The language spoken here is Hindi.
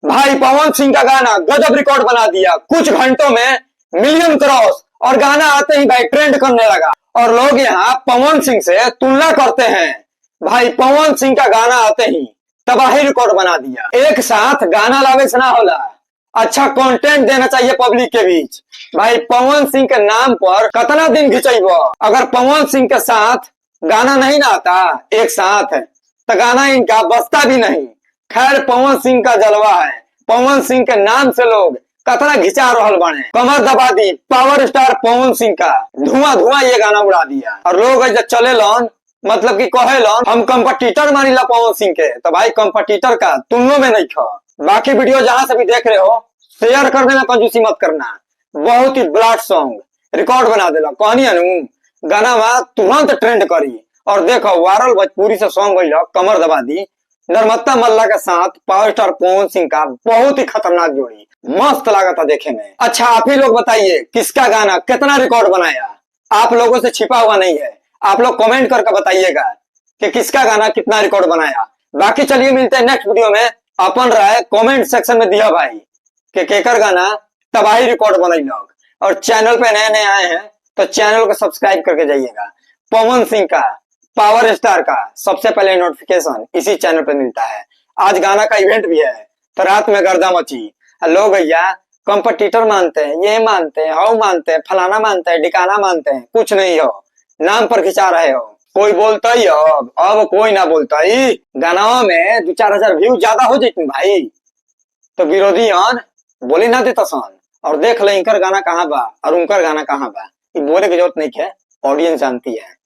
भाई पवन सिंह का गाना गजब रिकॉर्ड बना दिया। कुछ घंटों में मिलियन क्रॉस और गाना आते ही भाई ट्रेंड करने लगा और लोग यहाँ पवन सिंह से तुलना करते हैं। भाई पवन सिंह का गाना आते ही तबाही रिकॉर्ड बना दिया। एक साथ गाना लावे से ना होला, अच्छा कंटेंट देना चाहिए पब्लिक के बीच। भाई पवन सिंह के नाम पर कितना दिन घिंचब। अगर पवन सिंह के साथ गाना नहीं ना आता एक साथ तो गाना इनका बचता भी नहीं। खैर पवन सिंह का जलवा है, पवन सिंह के नाम से लोग कतना घिंचा रहल बने। कमर दबा the power star Pawan Singh का, धुआं धुआं ये गाना उड़ा दिया। और लोग जब चले लन मतलब कि कहे लन हम कंपटीटर मानिला पवन सिंह के, तो भाई कंपटीटर का तुलना में नहीं खा। बाकी वीडियो जहां से भी देख रहे हो शेयर करने में कंजूसी मत करना। बहुत ही ब्लाड सॉन्ग रिकॉर्ड बना देला कहनी अनु गाना वहां तुरंत ट्रेंड करी। और देखो वायरल भोजपुरी से सॉन्ग गई कमर दबा दी नर्मत्ता मल्ला के साथ पावर स्टार पवन सिंह का बहुत ही खतरनाक जोड़ी, मस्त लगा था देखे में। अच्छा आप ही लोग बताइए किसका गाना कितना रिकॉर्ड बनाया। आप लोगों से छिपा हुआ नहीं है, आप लोग कमेंट करके बताइएगा कि किसका गाना कितना रिकॉर्ड बनाया। बाकी चलिए मिलते हैं नेक्स्ट वीडियो में। अपन राय कमेंट सेक्शन में दिया भाई कि केकर गाना तबाही रिकॉर्ड बनाई लोग। और चैनल पे नए नए आए हैं तो चैनल को सब्सक्राइब करके जाइएगा। पवन सिंह का पावर स्टार का सबसे पहले नोटिफिकेशन इसी चैनल पे मिलता है। आज गाना का इवेंट भी है तो रात में गर्दा मची। लोग भैया कंपटीटर मानते हैं, ये मानते हैं, हाउ मानते हैं, फलाना मानते हैं, डिकाना मानते हैं, कुछ नहीं हो, नाम पर खिंचा रहे हो। कोई बोलता ही अब कोई ना बोलता ही। गाना में 2-4 हजार व्यू ज्यादा हो जाते भाई तो विरोधी बोली ना देता सन। और देख ले इनकर गाना कहाँ बा और उनकर गाना कहाँ बा, ये बोले की जरूरत नहीं है, ऑडियंस जानती है।